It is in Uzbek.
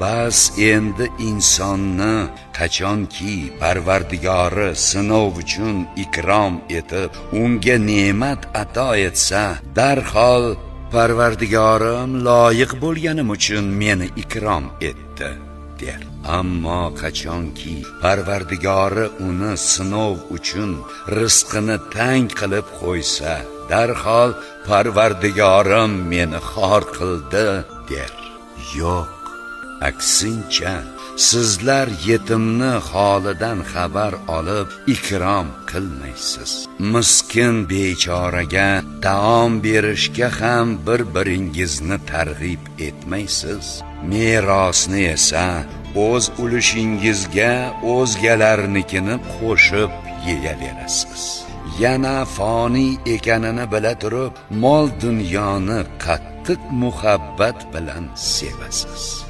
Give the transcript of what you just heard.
Bas endi insonni qachonki Parvardigori sinov uchun ikrom etib, unga ne'mat ato etsa, darhol Parvardigorim loyiq bo'lganim uchun meni ikrom etdi der. Ammo qachonki Parvardigori uni sinov uchun rizqini tang qilib qo'ysa, darhol Parvardigorim meni xor qildi der. Yo'q, aksincha, sizlar yetimni holidan xabar olib ikrom qilmaysiz. Miskin bechoraga taom berishga ham bir-biringizni targ'ib etmaysiz. Merosni esa o'z ulushingizga o'zgalarnikini qo'shib yeyaverasiz. Yana foniy ekanini bila turib, mol dunyoni qattiq muhabbat bilan sevasiz.